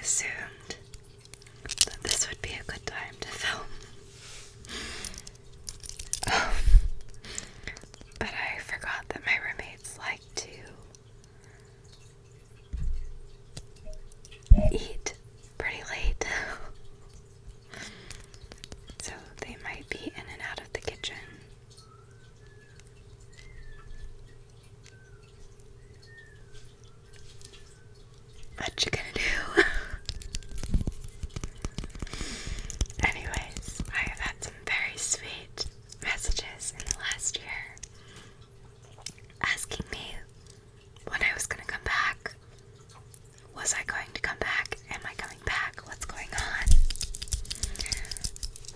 assumed that this would be a good time to film. But I forgot that my roommates like to eat pretty late. So they might be in and out of the kitchen. What you gonna do? Anyways, I have had some very sweet messages in the last year asking me when I was gonna come back. Was I going to come back? Am I coming back? What's going on?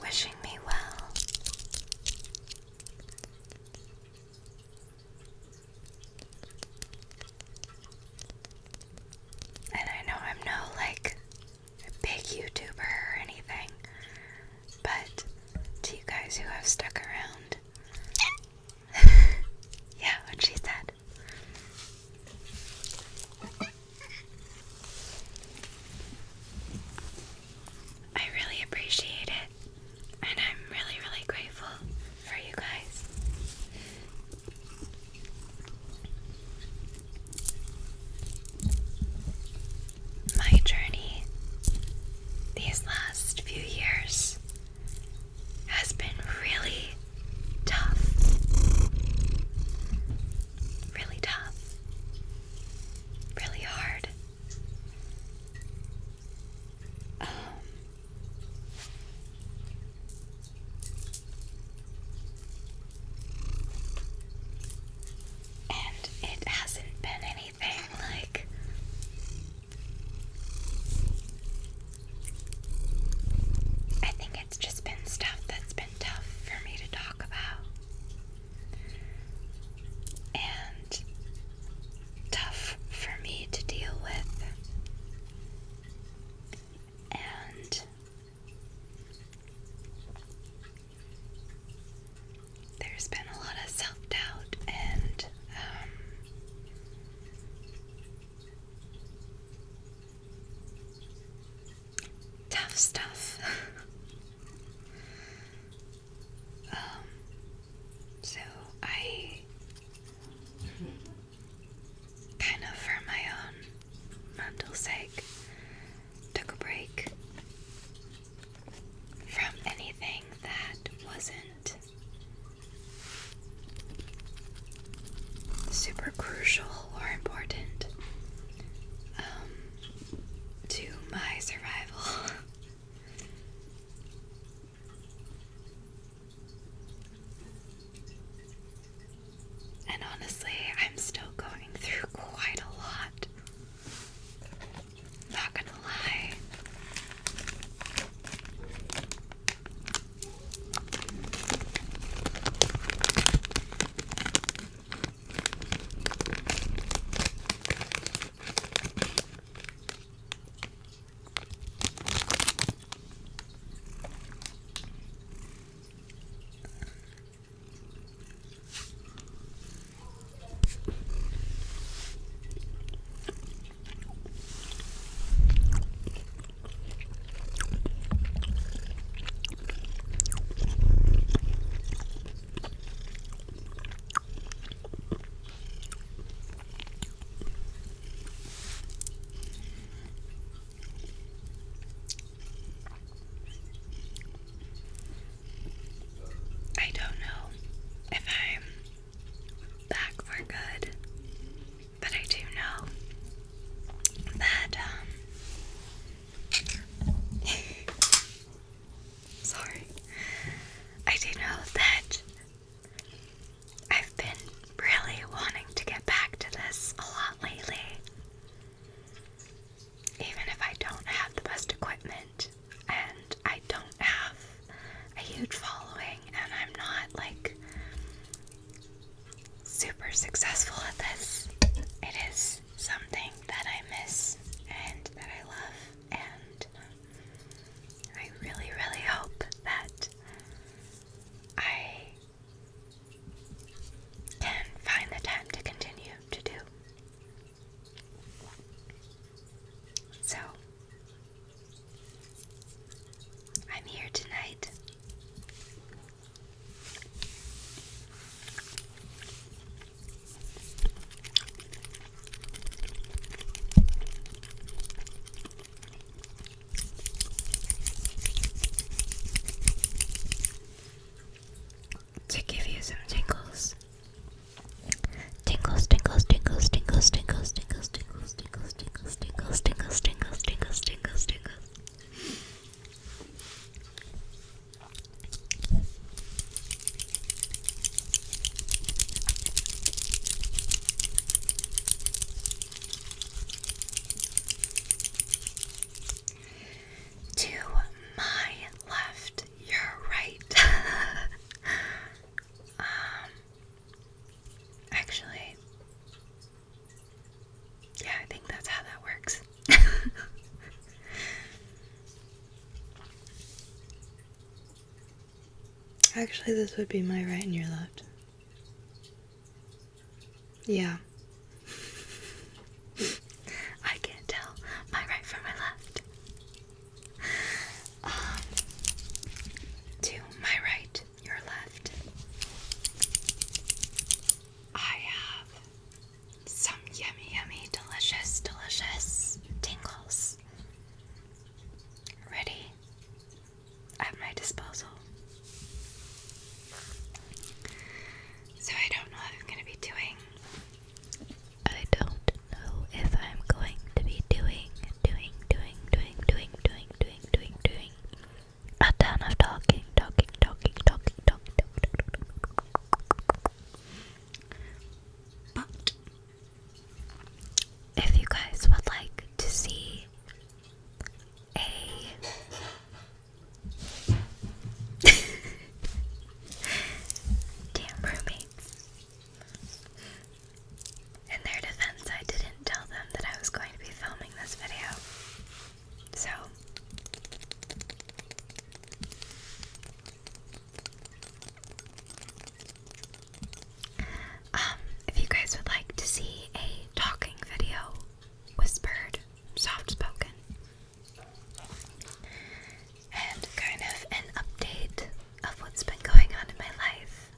Wishing me well. And I know I'm no, like, a big YouTuber or anything, but to you guys who have stuck around, yeah, what she said. I really appreciate it, and I'm really, really grateful for you guys. My journey these last few years has been really tough. Really tough. Really hard. And it hasn't been anything like I think it's just been stuff that's been tough for me to talk about. And tough for me to deal with. And there's been a lot of self-doubt and tough stuff. So I kind of, for my own mental sake, took a break from anything that wasn't super crucial or important to my survival. And honestly, I'm still going through quite a lot. Actually, this would be my right and your left. Yeah. I can't tell my right from my left. To my right, your left. I have some yummy, yummy, delicious, delicious tingles ready at my disposal. So I don't know if I'm going to be doing a ton of talking. But if you guys would like to see a damn roommates. In their defense, I didn't tell them that I was going to be filming this video. So if you guys would like to see a talking video, whispered, soft spoken, and kind of an update of what's been going on in my life,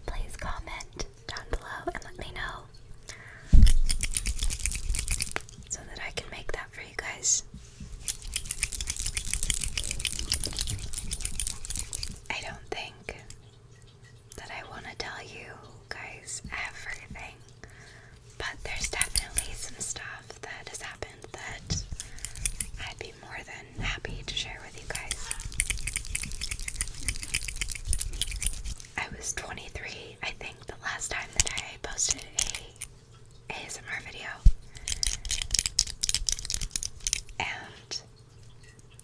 please comment down below and let me know so that I can make that for you guys. I don't think that I want to tell you guys everything, but there's definitely some stuff that has happened that I'd be more than happy to share with you guys. I was 23, I think, the last time that I posted a ASMR video. And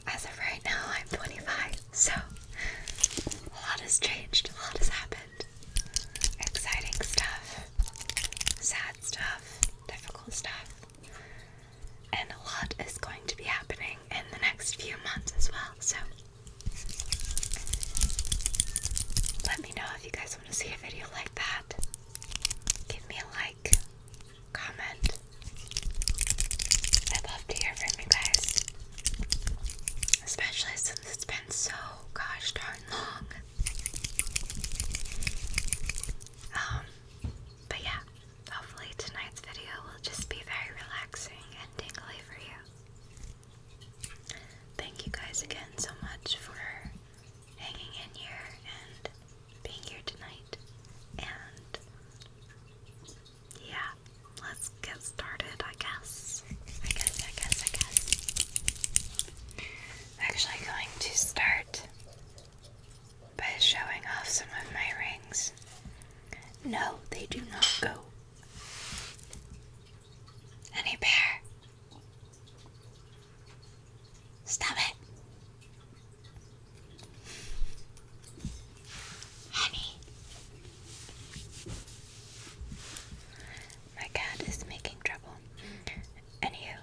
as of right now, I'm 25, so a lot has changed, a lot has happened. Exciting stuff, sad stuff, difficult stuff, and a lot is going to be happening in the next few months as well, so let me know if you guys want to see a video like that. Give me a like, comment. I'd love to hear from you guys, especially since it's been so gosh darn long. But yeah, hopefully tonight's video will just be very relaxing and tingly for you. Thank you guys again so much for hanging in here and being here tonight. And yeah, let's get started, I guess. I'm actually going to start by showing off some of my rings. No, they do not go. Honey bear. Stop it. Honey. My cat is making trouble. Anywho,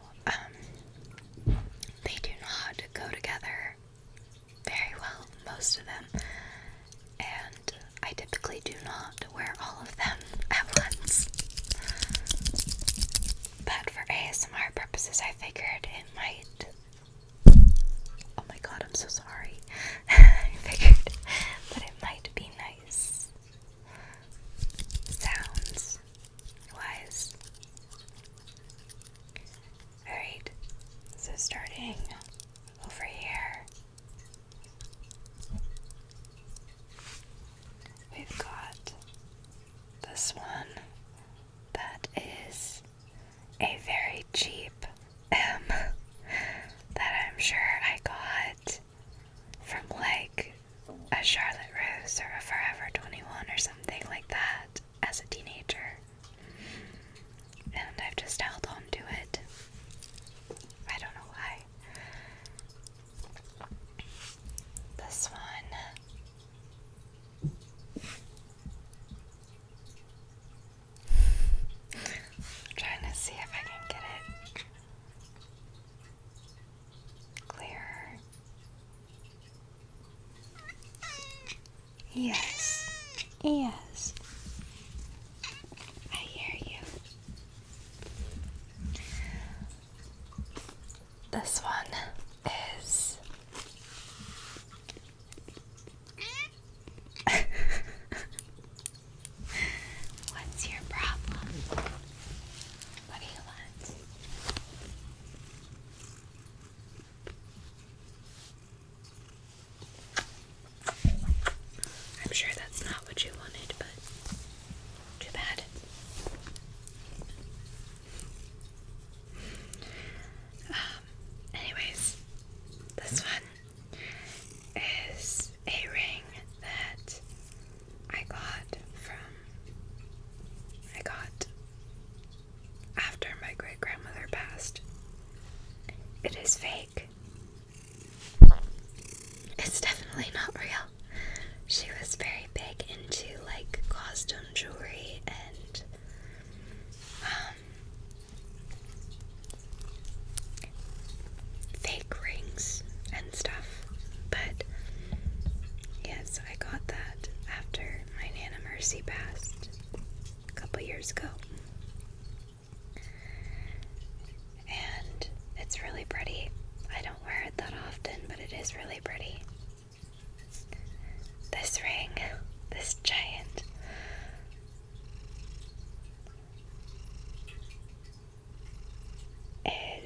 they do not go together very well, most of them. And I typically do not wear all of them at once. But for ASMR purposes, I figured it might... Oh my god, I'm so sorry. I figured that it might be nice sounds wise. Alright, so starting over here, we've got this one that is a very cheap M that I'm sure I got from like a Charlotte Russe or a Forever 21 or something like that as a teenager. And I've just held on to it. I don't know why. Yes. Yes. I hear you. This one is what's your problem? What do you want? I'm sure that's not what you wanted, but too bad. Anyways, this one is a ring that I got after my great grandmother passed. It is fake. It's definitely not real. She was very big into like costume jewelry and fake rings and stuff. But yes, I got that after my Nana Mercy passed a couple years ago. And it's really pretty. I don't wear it that often, but it is really pretty. This ring, this giant,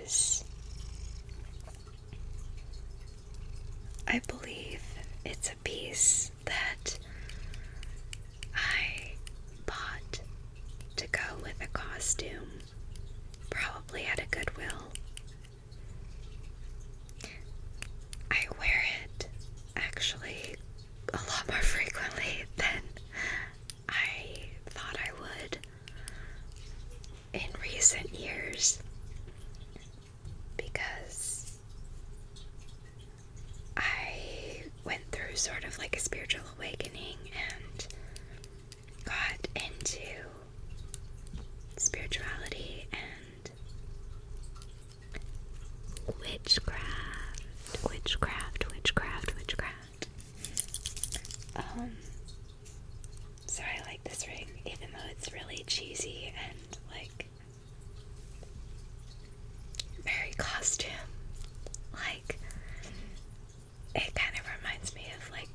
is, I believe it's a piece that I bought to go with a costume, probably at a Goodwill. I wear it actually a lot more frequently than I thought I would in recent years because I went through sort of like a spiritual awakening and got into spirituality and witchcraft. So I like this ring, even though it's really cheesy and like very costume. Like, it kind of reminds me of like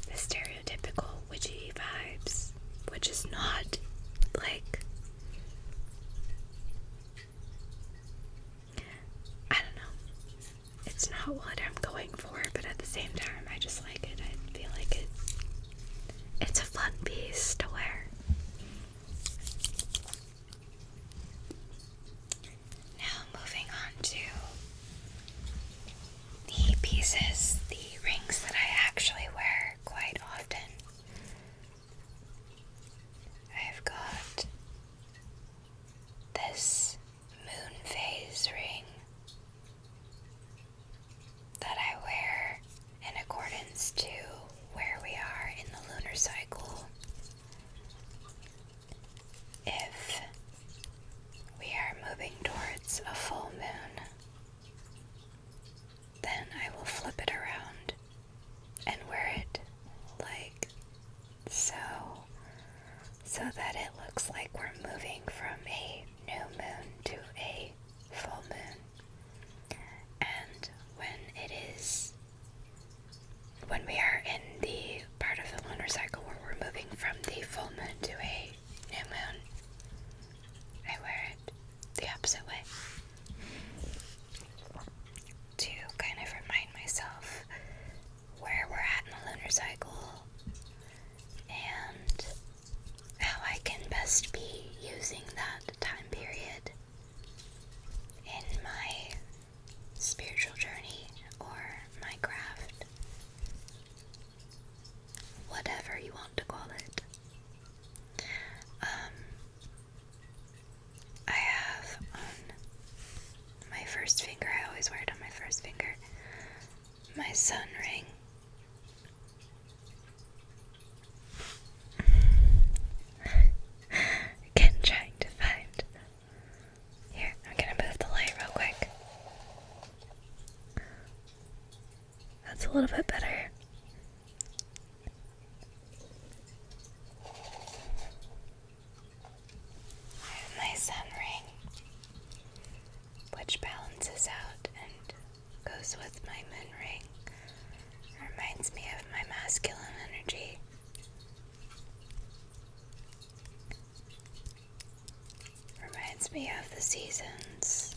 the stereotypical witchy vibes, which is not like, I don't know, it's not what I'm going for, but at the same time I just like it. I feel like it's a fun piece to wear. Now moving on to the pieces, the rings that I actually wear quite often. I've got this moon phase ring that I wear in accordance to where we are in the lunar cycle. If we are moving towards a full moon, then I will flip it around and wear it like so that it looks like we're moving from a new moon to a full moon. And when we are in the part of the lunar cycle where we're moving from the full moon to a new moon, I wear it the opposite way to kind of remind myself where we're at in the lunar cycle and how I can best be using that time period in my spiritual journey or my craft, whatever you want to call it. I have on my first finger, I always wear it on my first finger, my sun ring. Again, trying to find. Here, I'm gonna move the light real quick. That's a little bit me of the seasons,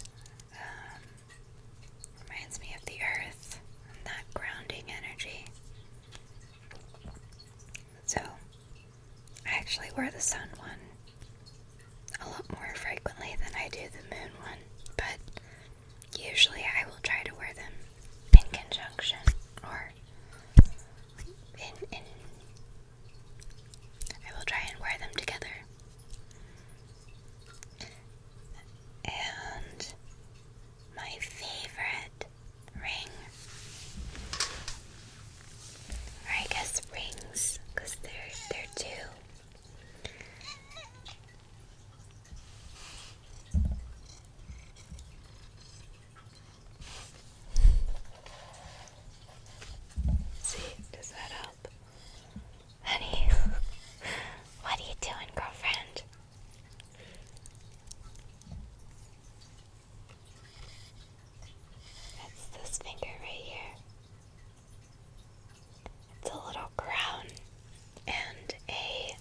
reminds me of the earth and that grounding energy. So, I actually wear the sun one a lot more frequently than I do the moon one, but usually I will try to wear them in conjunction or I will try and wear them together. And my favorite ring, or I guess rings, because they're two. See, does that help? Honey, what are you doing, girlfriend? It's this finger right here. It's a little crown and a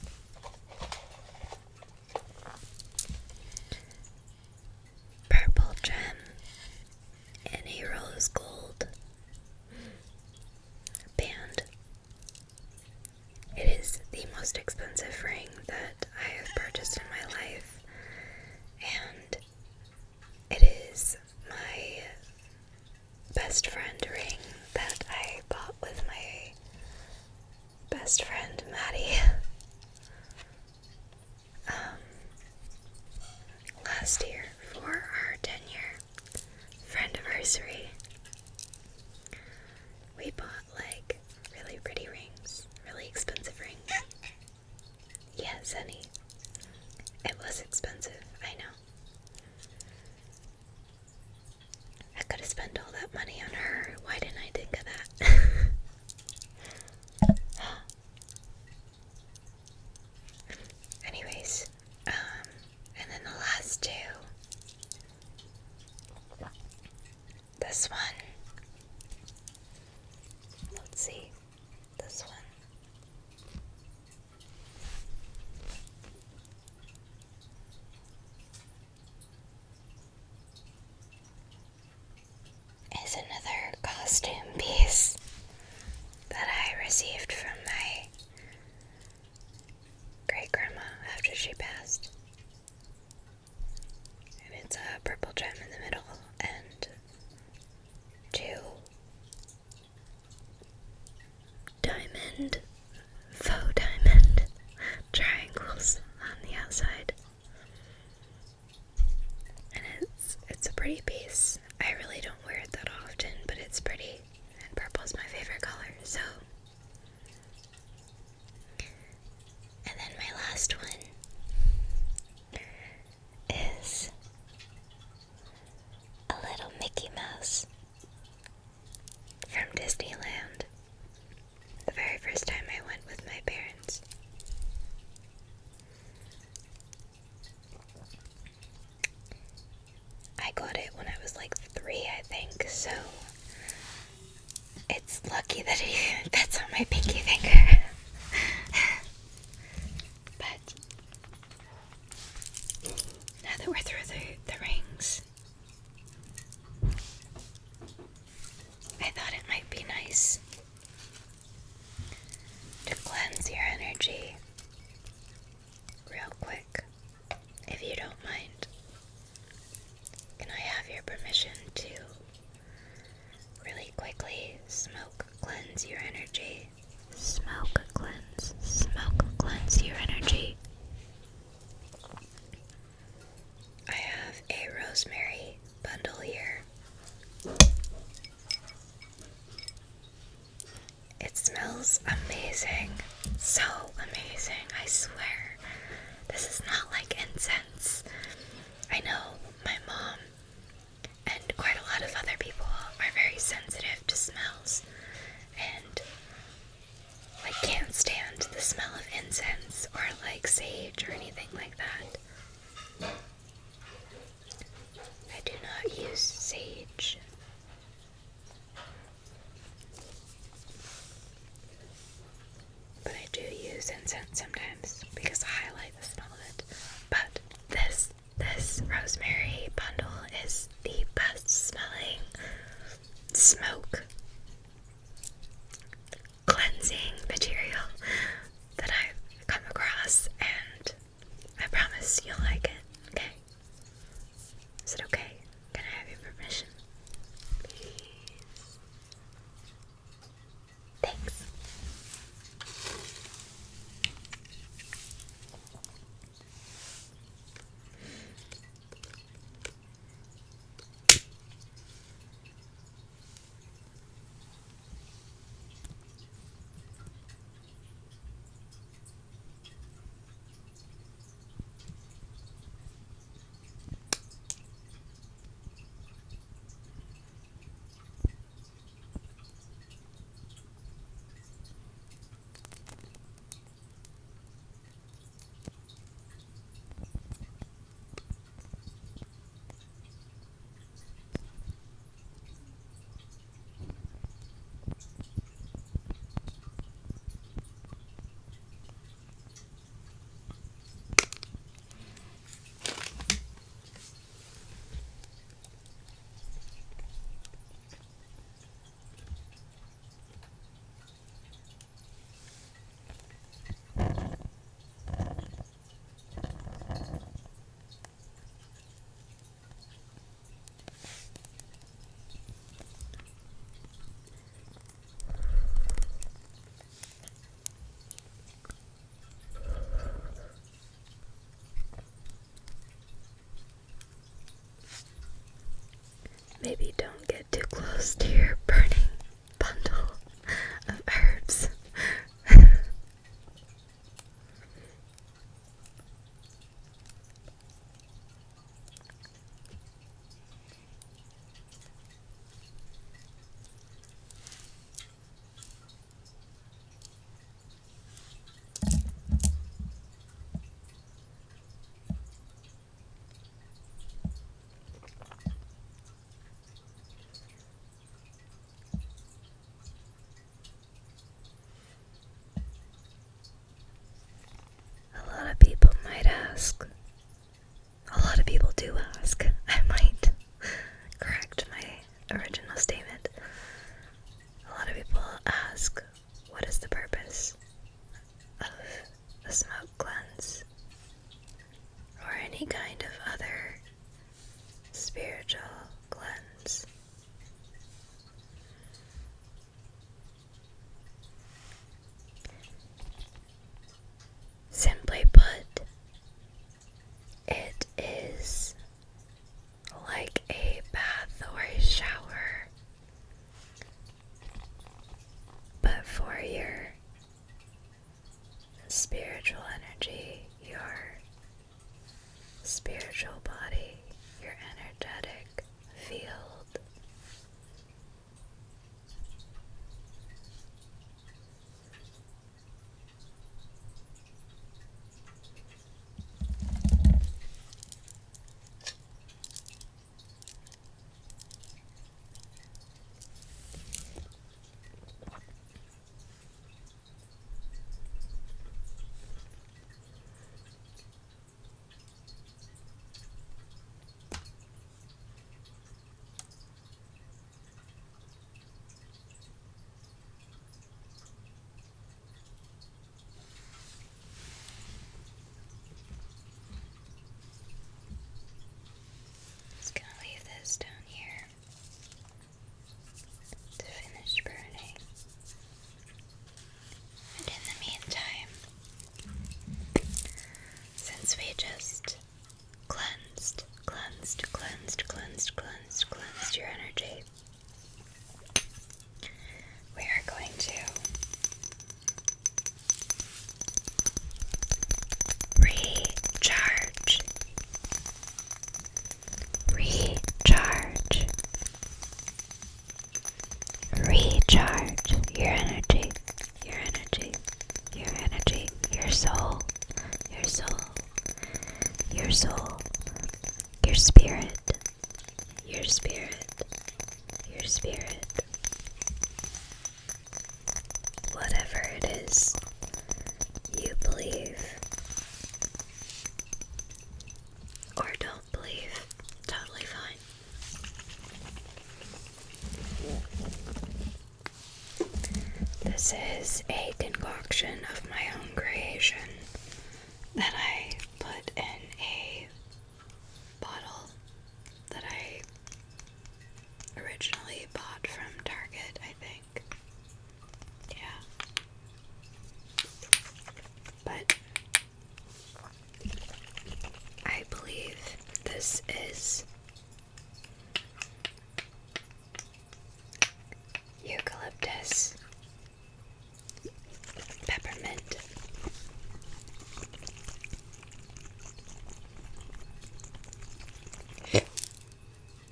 purple gem and a rose gold band. It is the most expensive ring that I have purchased in my life, and it is my best friend ring that I bought with my best friend Maddie last year for our 10-year friendiversary. We bought like really pretty rings, really expensive rings. Yes, honey. It was expensive, I know. I could have spent all that money on her. Why didn't I think of that? Anyways, and then the last two. This one. Let's see. This one. Is another costume piece that I received from my great grandma after she passed. And it's a purple gem in the middle and two faux diamond triangles on the outside. And it's a pretty piece. I really don't wear it that often, but it's pretty, and purple's my favorite color, so. And then my last one is a little Mickey Mouse from Disneyland. The very first time I went with my parents. I got it when I was like 3, I think, so it's lucky that it fits on my pinky finger. But now that we're through the rings, I thought it might be nice to cleanse your energy real quick, if you don't mind. Can I have your permission to really quickly smoke cleanse your energy? Smoke cleanse your energy. I have a rosemary bundle here. It smells amazing. So amazing, I swear. This is not like incense. I know my mom and quite a lot of other people are very sensitive to smells and like can't stand the smell of incense or like sage or anything like that. I do not use sage. But I do use incense sometimes because I like the smell of it. But this rosemary maybe don't get too close to your burning bundle of herbs. A lot of people might ask, a lot of people do ask, I might correct my original statement. A lot of people ask, what is the purpose of a smoke cleanse or any kind of other spiritual cleanse? Simply put, it is like a bath or a shower, but for your spiritual energy, your spiritual body, your energetic field. Just gonna leave this down here to finish burning. And in the meantime, since we just cleansed your energy, we are going to recharge your energy, your soul, your spirit, whatever it is you believe or don't believe, totally fine. This is a concoction of my own creation that I put in a bottle that I originally bought from Target, I think. Yeah. But I believe this is eucalyptus peppermint.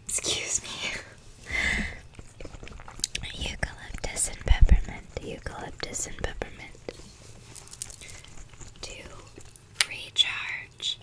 Excuse me. Eucalyptus and peppermint to recharge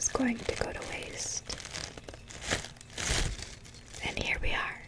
was going to go to waste. And here we are.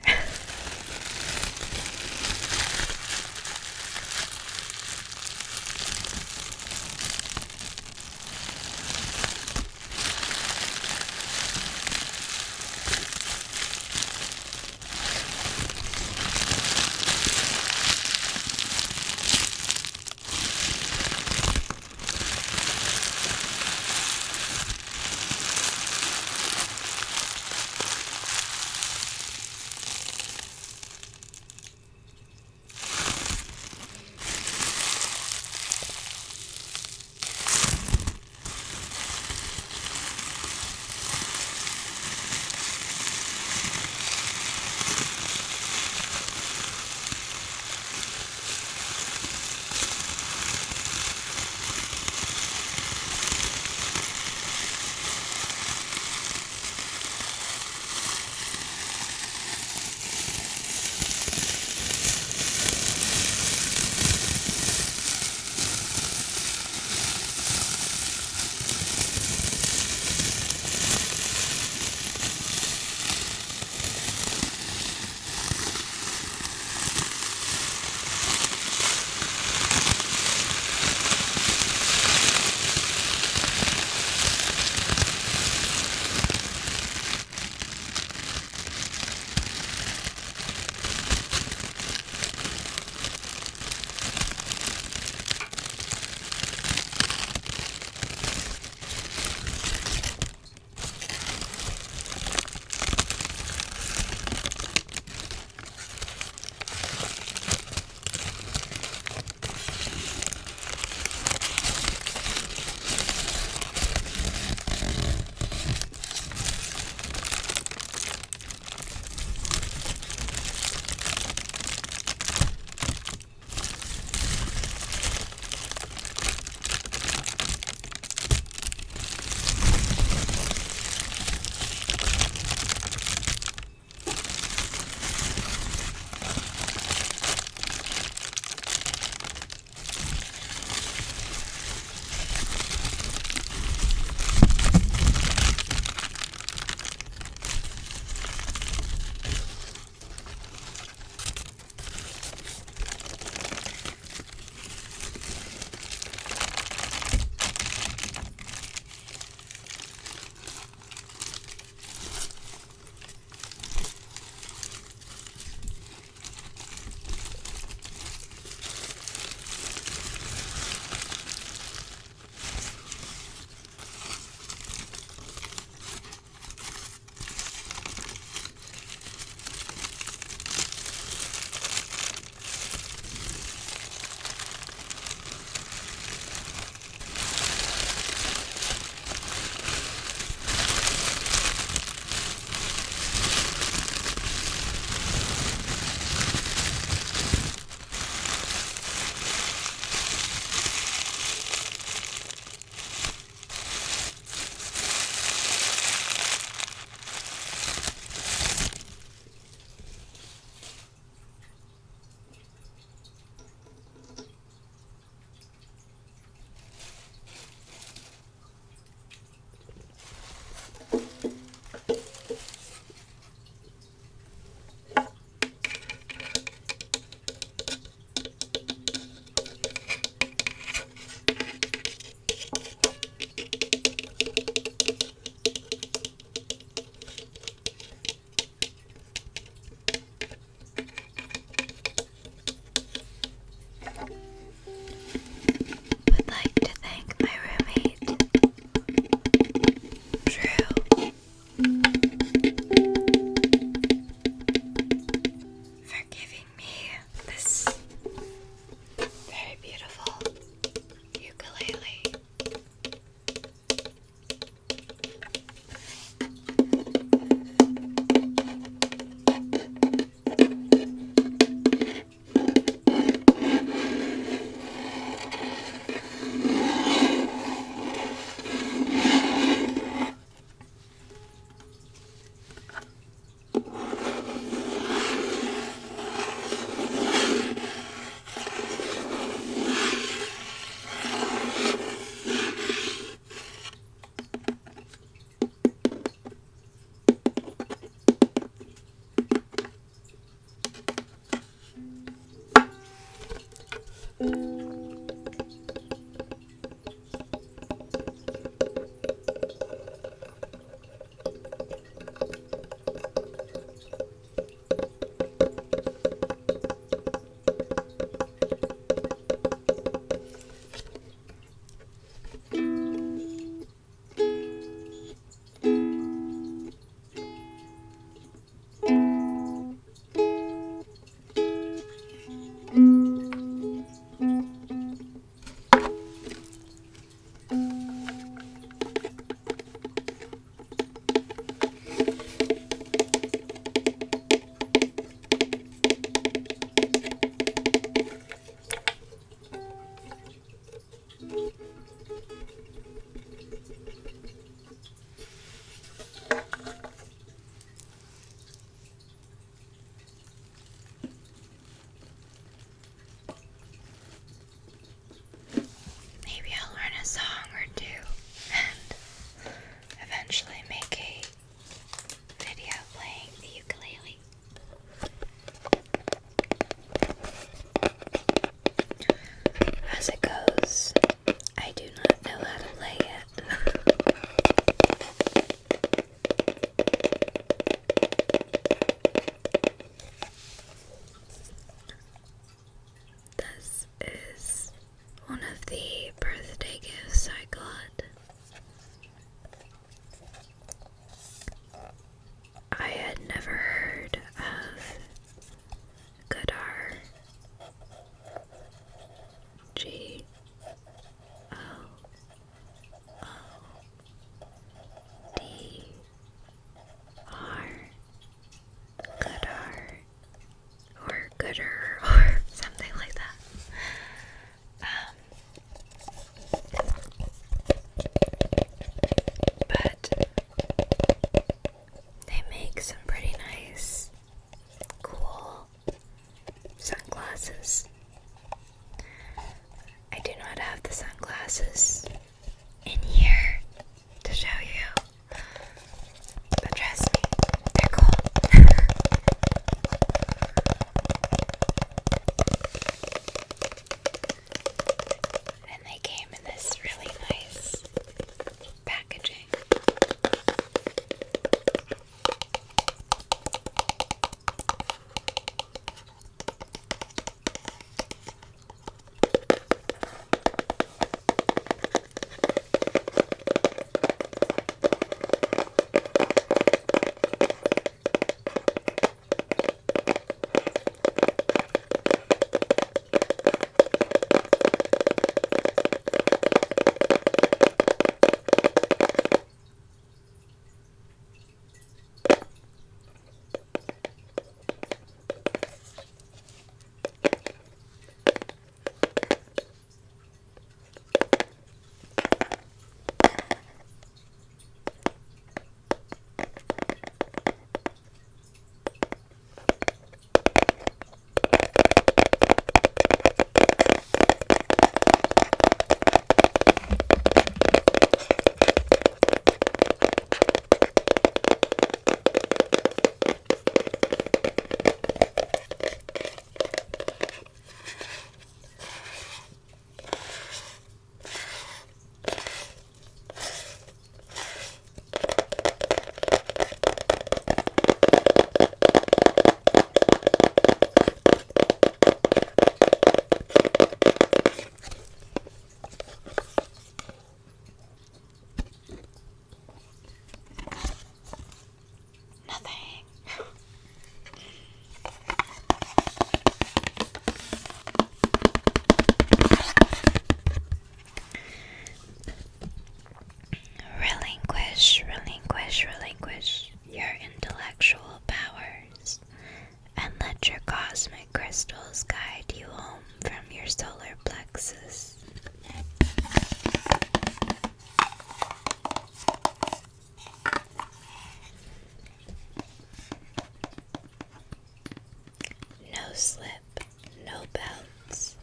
slip, no belts,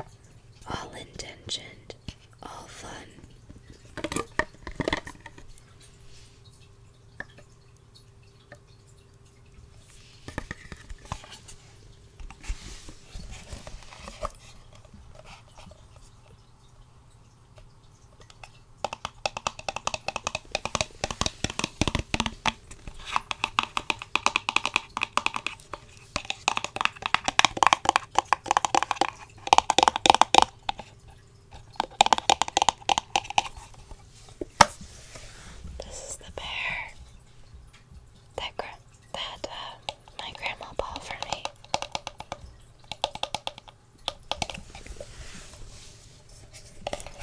all intentioned, all fun. This is the bear that my grandma bought for me.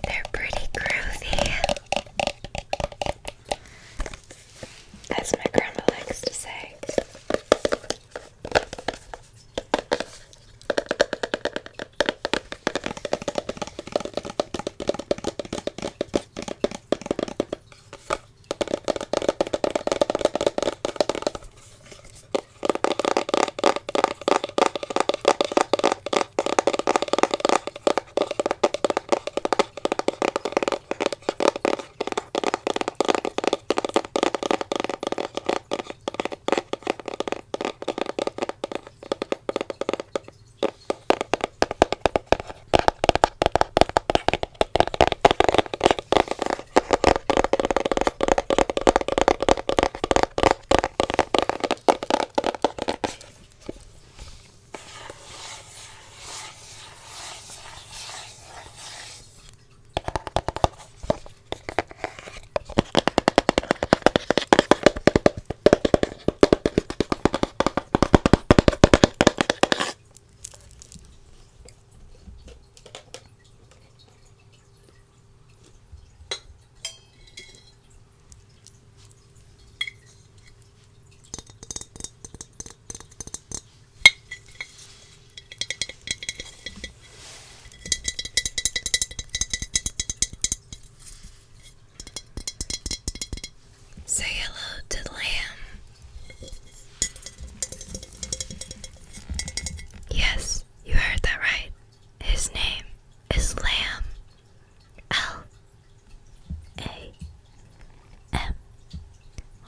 They're pretty groovy, as my grandma likes to say. Say hello to the lamb. Yes, you heard that right. His name is Lamb. Lamb.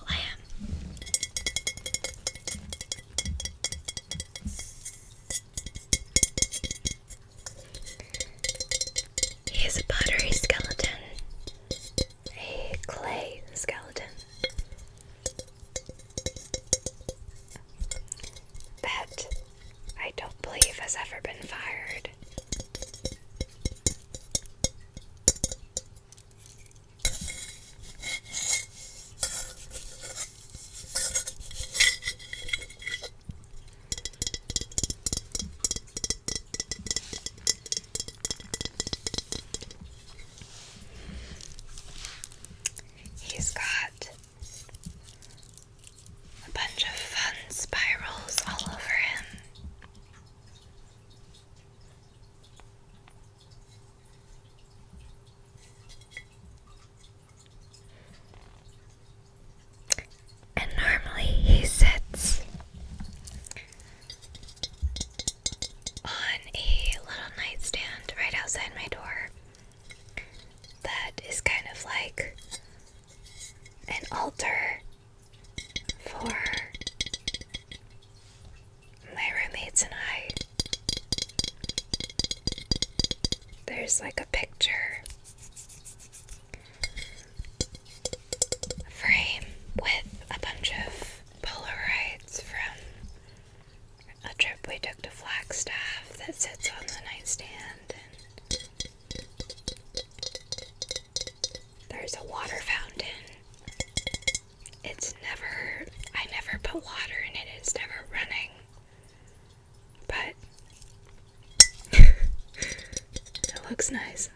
Lamb. He is a pottery skeleton. A clay skeleton. That I don't believe has ever been fired. He's got a bunch of fun spirals all over him. And normally he sits on a little nightstand right outside my door that is kind of like an altar for my roommates and I. There's like a picture frame with a bunch of Polaroids from a trip we took to Flagstaff that sits on the nightstand, and there's a water fountain. I never put water in it, it's never running, but it looks nice.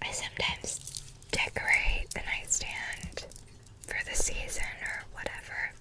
I sometimes decorate the nightstand for the season or whatever.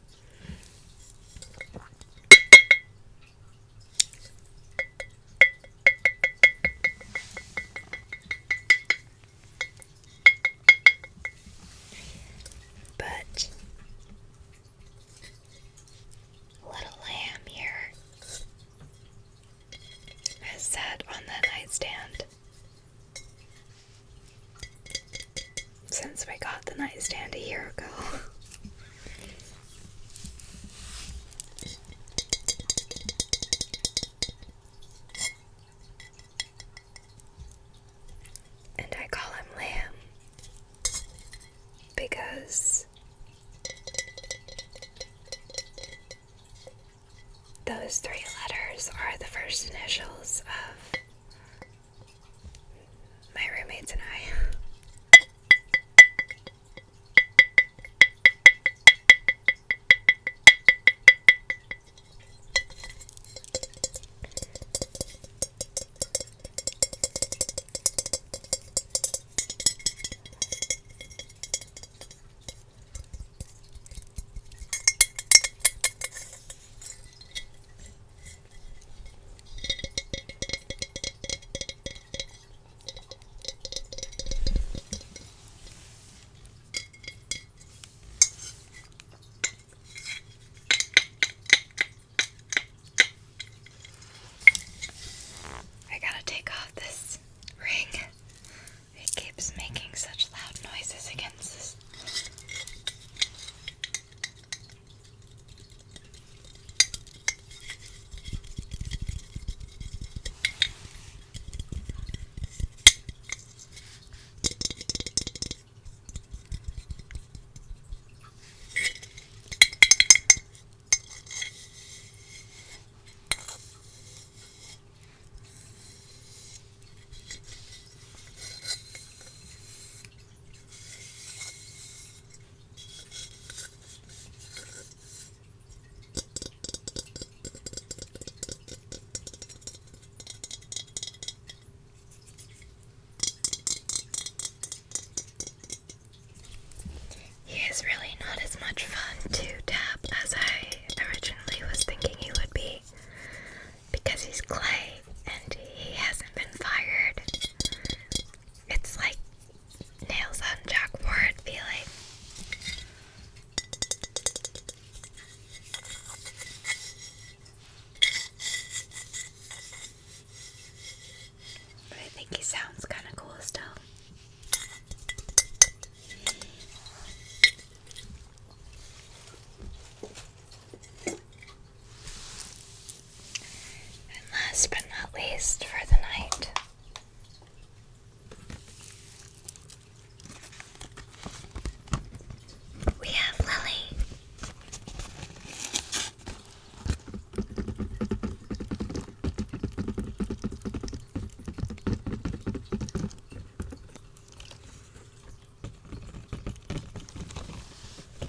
Those three letters are the first initials of my roommates and I. I gotta take off this ring. It keeps making such loud noises against this. He is really not as much fun to tap as I originally was thinking he would be, because he's clay and he hasn't been fired. It's like nails on chalkboard feeling. But I think he sounds kind of cool still. And last but not least for the night, we have Lily.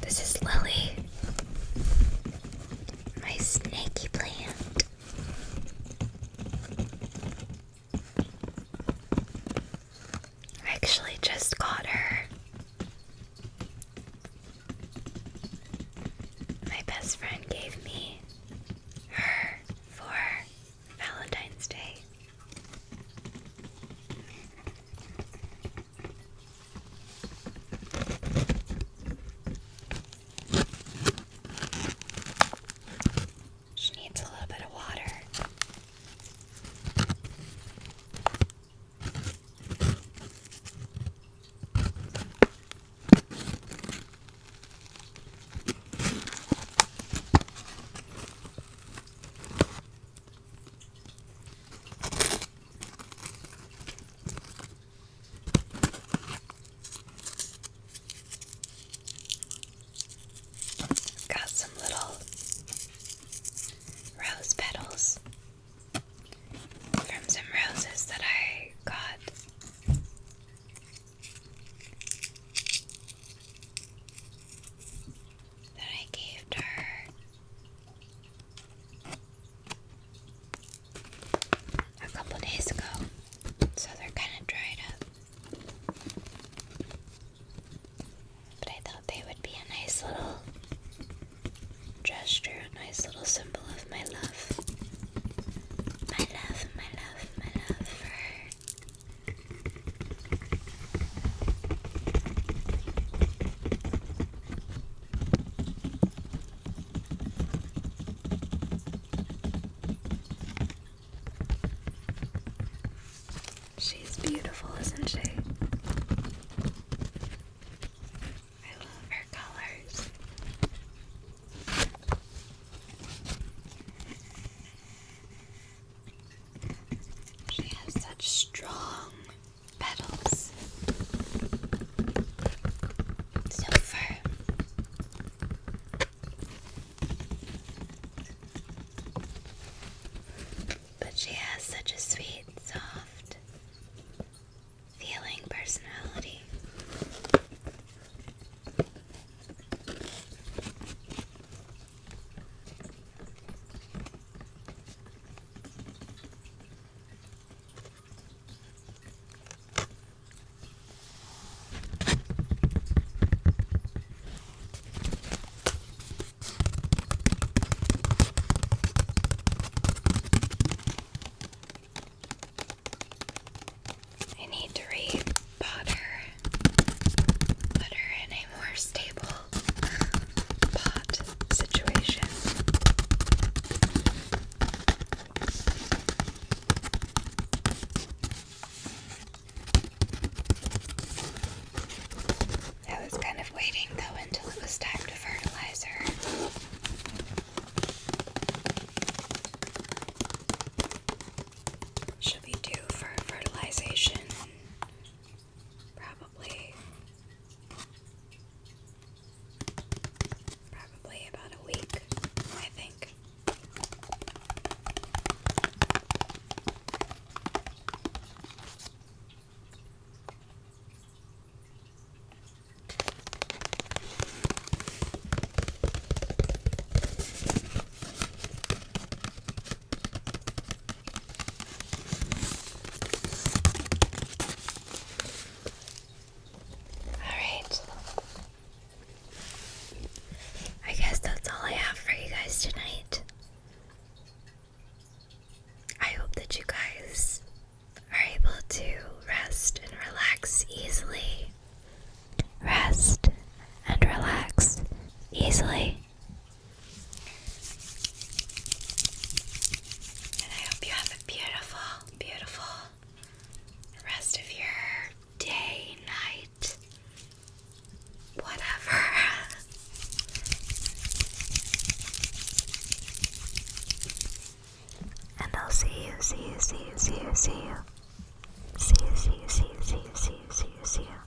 This is Lily, my snaky plant. I actually just got her. My best friend gave me her for Valentine's Day. She needs a little bit of water. Got some little rose petals from some roses that I got. That I gave to her a couple days ago, so they're kind of dried up. But I thought they would be a nice little gesture, a nice little symbol of my love. My love, my love, my love for her. She's beautiful, isn't she? I love her colors. She has such strong petals. So firm. such a sweet, soft, feeling personality. I need to repot her, put her in a more stable pot situation. I was kind of waiting though until it was time to fertilize her. She'll be due for fertilization probably about a week, I think. Alright. I guess that's all I have for you guys tonight. I hope that you guys are able to rest and relax easily. Rest and relax easily. And I hope you have a beautiful, beautiful rest of your day, night, whatever. And I'll see you. See you.